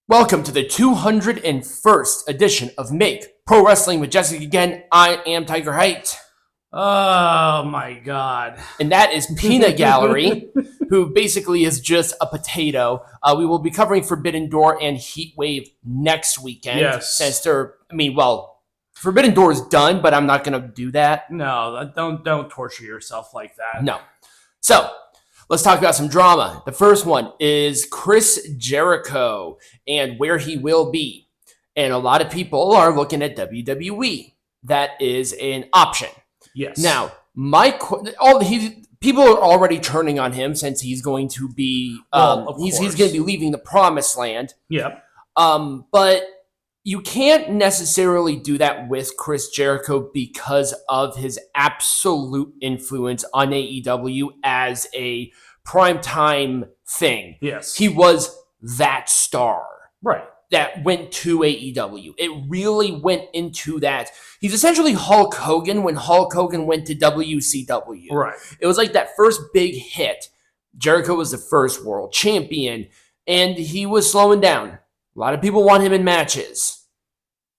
Welcome to the 201st edition of Make Pro Wrestling Majestic again. I am Tiger Height. Oh my God. And that is Peanut Gallery, who basically is just a potato. We will be covering Forbidden Door and Heat Wave next weekend. Yes. Since Forbidden Door is done, but I'm not going to do that. No, don't torture yourself like that. No. So, let's talk about some drama. The first one is Chris Jericho and where he will be. And a lot of people are looking at WWE. That is an option. Yes. Now, people are already turning on him since he's going to be he's going to be leaving the promised land. Yep. But you can't necessarily do that with Chris Jericho because of his absolute influence on AEW as a primetime thing. Yes. He was that star. Right. That went to AEW. It really went into that. He's essentially Hulk Hogan when Hulk Hogan went to WCW. Right. It was like that first big hit. Jericho was the first world champion, and he was slowing down. A lot of people want him in matches.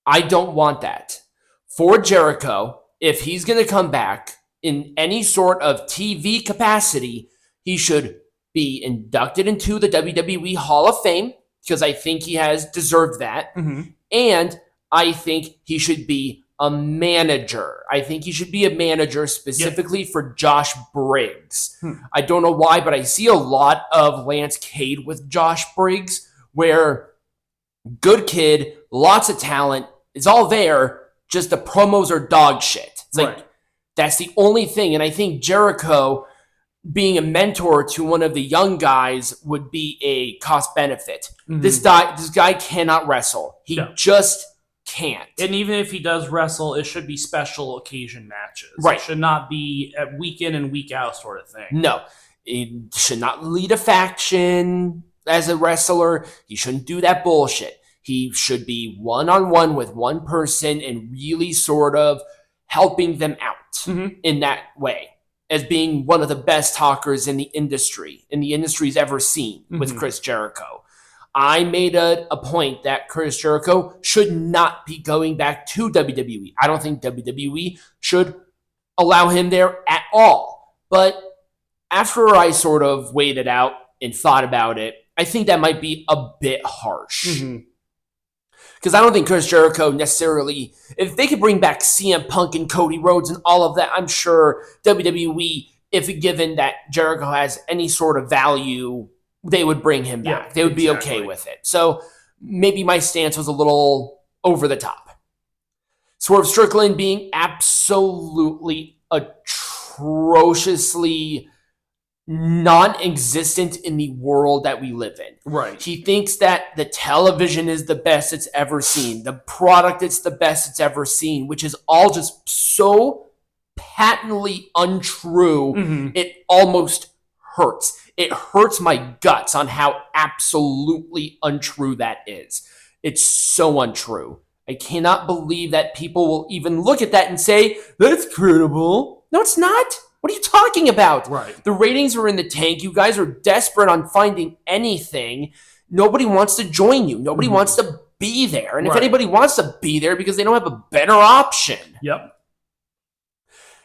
I don't want that. For Jericho, if he's going to come back in any sort of TV capacity, he should be inducted into the WWE Hall of Fame, because I think he has deserved that. Mm-hmm. And I think he should be a manager. I think he should be a manager specifically for Josh Briggs. I don't know why, but I see a lot of Lance Cade with Josh Briggs, where good kid, lots of talent, it's all there, just the promos are dog shit. It's like, that's the only thing. And I think Jericho being a mentor to one of the young guys would be a cost benefit. Mm-hmm. This guy cannot wrestle. He just can't. And even if he does wrestle, it should be special occasion matches. Right. It should not be a week in and week out sort of thing. No. He should not lead a faction as a wrestler. He shouldn't do that bullshit. He should be one-on-one with one person and really sort of helping them out in that way, as being one of the best talkers in the industry's ever seen with Chris Jericho. I made a point that Chris Jericho should not be going back to WWE. I don't think WWE should allow him there at all. But after I sort of weighed it out and thought about it, I think that might be a bit harsh. Because I don't think Chris Jericho necessarily, if they could bring back CM Punk and Cody Rhodes and all of that, I'm sure WWE, if given that Jericho has any sort of value, they would bring him back. Yeah, they would be okay with it. So maybe my stance was a little over the top. Swerve Strickland being absolutely atrociously non-existent in the world that we live in. Right. He thinks that the television is the best it's ever seen. The product is the best it's ever seen, which is all just so patently untrue. It almost hurts. It hurts my guts on how absolutely untrue that is. It's so untrue. I cannot believe that people will even look at that and say, that's credible. No, it's not. What are you talking about? Right. The ratings are in the tank. You guys are desperate on finding anything. Nobody wants to join you. Nobody wants to be there. And if anybody wants to be there because they don't have a better option. Yep.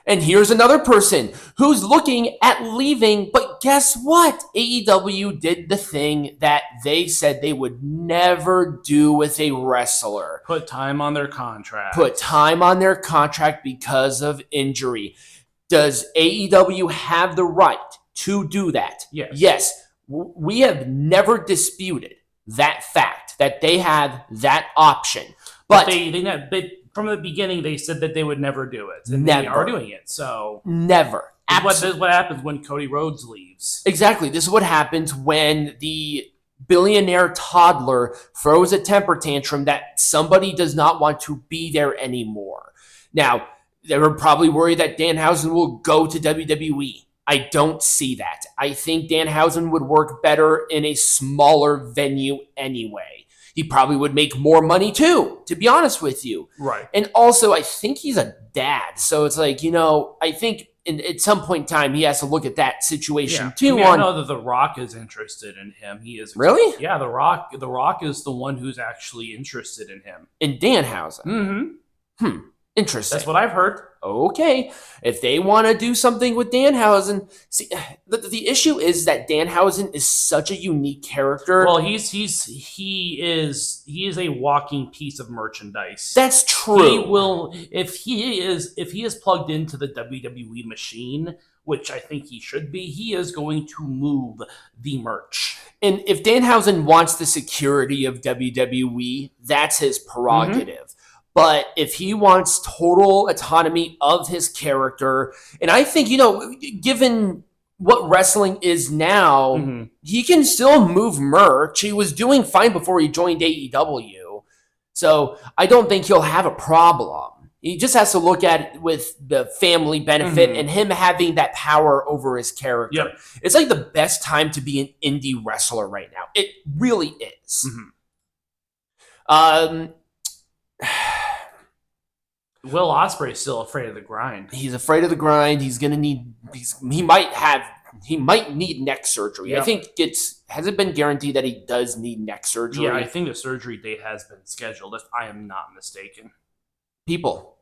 And here's another person who's looking at leaving, but guess what? AEW did the thing that they said they would never do with a wrestler. Put time on their contract. Put time on their contract because of injury. Does AEW have the right to do that? Yes. Yes. We have never disputed that fact, that they have that option. But from the beginning, they said that they would never do it. And never. They are doing it. So never. This is what happens when Cody Rhodes leaves. Exactly. This is what happens when the billionaire toddler throws a temper tantrum that somebody does not want to be there anymore. Now, they were probably worried that Danhausen will go to WWE. I don't see that. I think Danhausen would work better in a smaller venue anyway. He probably would make more money too, to be honest with you. Right. And also, I think he's a dad. So it's like, I think and at some point in time, he has to look at that situation too. I know that The Rock is interested in him. He is really? Yeah, The Rock is the one who's actually interested in him. In Danhausen. Mm-hmm. Interesting. That's what I've heard. Okay, if they want to do something with Danhausen, see, the issue is that Danhausen is such a unique character. Well, he is a walking piece of merchandise. That's true. He will, if he is plugged into the WWE machine, which I think he should be, he is going to move the merch. And if Danhausen wants the security of WWE, that's his prerogative. Mm-hmm. But if he wants total autonomy of his character, and I think, given what wrestling is now, he can still move merch. He was doing fine before he joined AEW. So I don't think he'll have a problem. He just has to look at it with the family benefit and him having that power over his character. Yep. It's like the best time to be an indie wrestler right now. It really is. Will Ospreay's still afraid of the grind. He's afraid of the grind. He's gonna need. He might need neck surgery. Yep. I think has it been guaranteed that he does need neck surgery? Yeah, I think the surgery date has been scheduled, if I am not mistaken. People,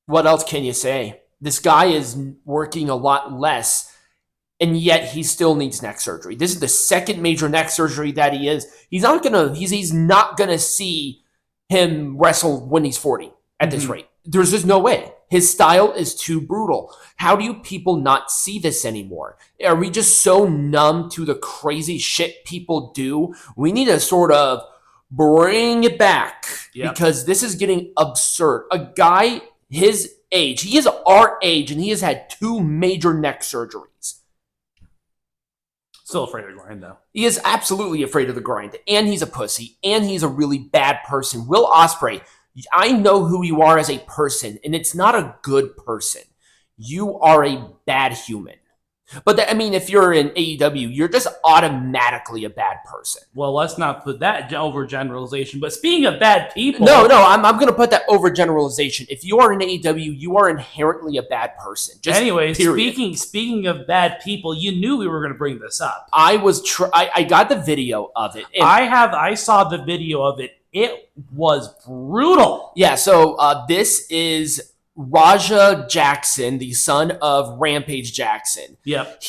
what else can you say? This guy is working a lot less, and yet he still needs neck surgery. This is the second major neck surgery that he is. He's not gonna see him wrestle when he's 40 at this rate. There's just no way. His style is too brutal. How do you people not see this anymore? Are we just so numb to the crazy shit people do? We need to sort of bring it back because this is getting absurd. A guy his age, he is our age, and he has had 2 major neck surgeries. Still afraid of the grind, though. He is absolutely afraid of the grind, and he's a pussy, and he's a really bad person. Will Ospreay, I know who you are as a person, and it's not a good person. You are a bad human. But if you're in AEW, you're just automatically a bad person. Well, let's not put that overgeneralization. But speaking of bad people, no, I'm going to put that overgeneralization. If you are in AEW, you are inherently a bad person. Anyways, speaking of bad people, you knew we were going to bring this up. I got the video of it. I saw the video of it. It was brutal. Yeah. So this is Raja Jackson, the son of Rampage Jackson. Yep.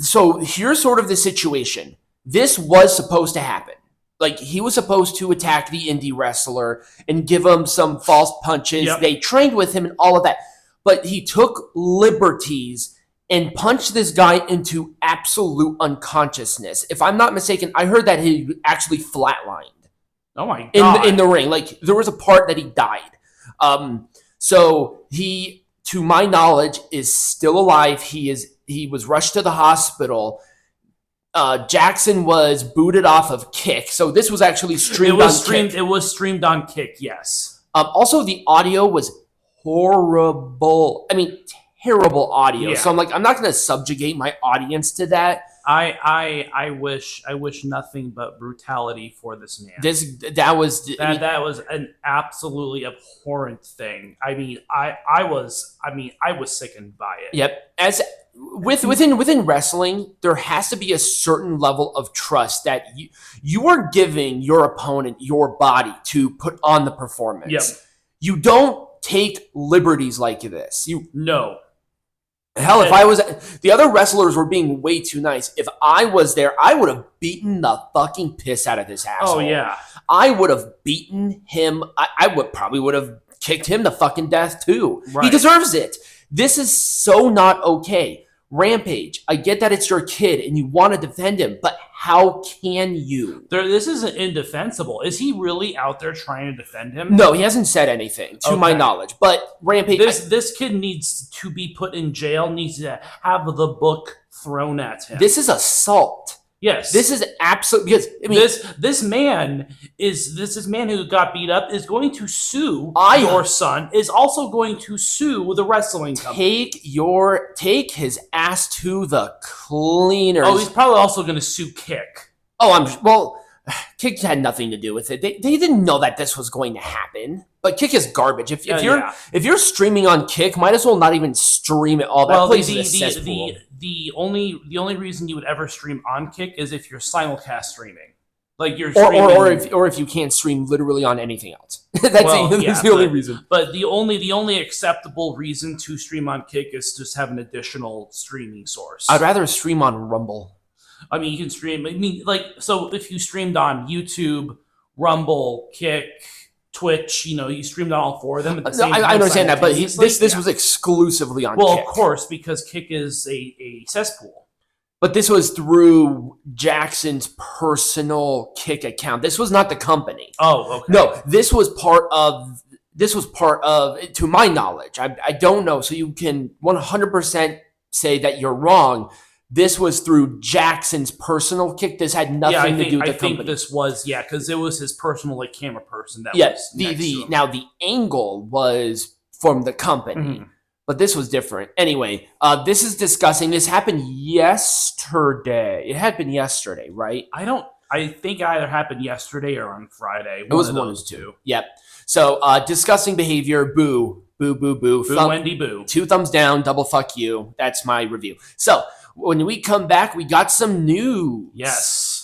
So here's sort of the situation. This was supposed to happen. Like, he was supposed to attack the indie wrestler and give him some false punches. Yep. They trained with him and all of that. But he took liberties and punched this guy into absolute unconsciousness. If I'm not mistaken, I heard that he actually flatlined. Oh my God. In the ring. Like, there was a part that he died. So he, to my knowledge, is still alive. He was rushed to the hospital. Jackson was booted off of Kick. So this was actually streamed on Kick. It was streamed on Kick, yes. Also, the audio was horrible. Terrible audio. Yeah. So I'm not going to subjugate my audience to that. I wish nothing but brutality for this man. That was an absolutely abhorrent thing. I was sickened by it. Yep. As within wrestling, there has to be a certain level of trust that you are giving your opponent your body to put on the performance. Yep. You don't take liberties like this. No. Hell, if I was... The other wrestlers were being way too nice. If I was there, I would have beaten the fucking piss out of this asshole. Oh, yeah. I would have beaten him. I would have kicked him to fucking death, too. Right. He deserves it. This is so not okay. Rampage, I get that it's your kid and you want to defend him, but how can you? This isn't indefensible. Is he really out there trying to defend him? No, he hasn't said anything, to my knowledge. But Rampage... This kid needs to be put in jail, needs to have the book thrown at him. This is assault. Yes. This is absolutely... Because, this man who got beat up is going to sue your son, is also going to sue the wrestling company. Take his ass to the cleaners. Oh, he's probably also going to sue Kick. Oh, Kick had nothing to do with it. They didn't know that this was going to happen. But Kick is garbage. If you're streaming on Kick, might as well not even stream it all. That place is a cesspool. The only reason you would ever stream on Kick is if you're simulcast streaming. Like you're or if you can't stream literally on anything else. That's the only reason. But the only acceptable reason to stream on Kick is just have an additional streaming source. I'd rather stream on Rumble. I mean, you can stream. I mean, like, so if you streamed on YouTube, Rumble, Kick, Twitch, you streamed on all four of them at the same time. I understand that, but this was exclusively on Kick. Well, of course, because Kick is a cesspool. But this was through Jackson's personal Kick account. This was not the company. Oh, okay. No, this was part of, to my knowledge, I don't know, so you can 100% say that you're wrong. This was through Jackson's personal Kick. This had nothing to do with the company. I think this was, because it was his personal camera person that was next to him. Now, the angle was from the company. Mm-hmm. But this was different. Anyway, this happened yesterday. It happened yesterday, right? I think it either happened yesterday or on Friday. It was one of those two. Yep. So, disgusting behavior, boo, boo, boo, boo. Boo, Wendy, boo. 2 thumbs down, double fuck you. That's my review. So, when we come back, we got some news. Yes.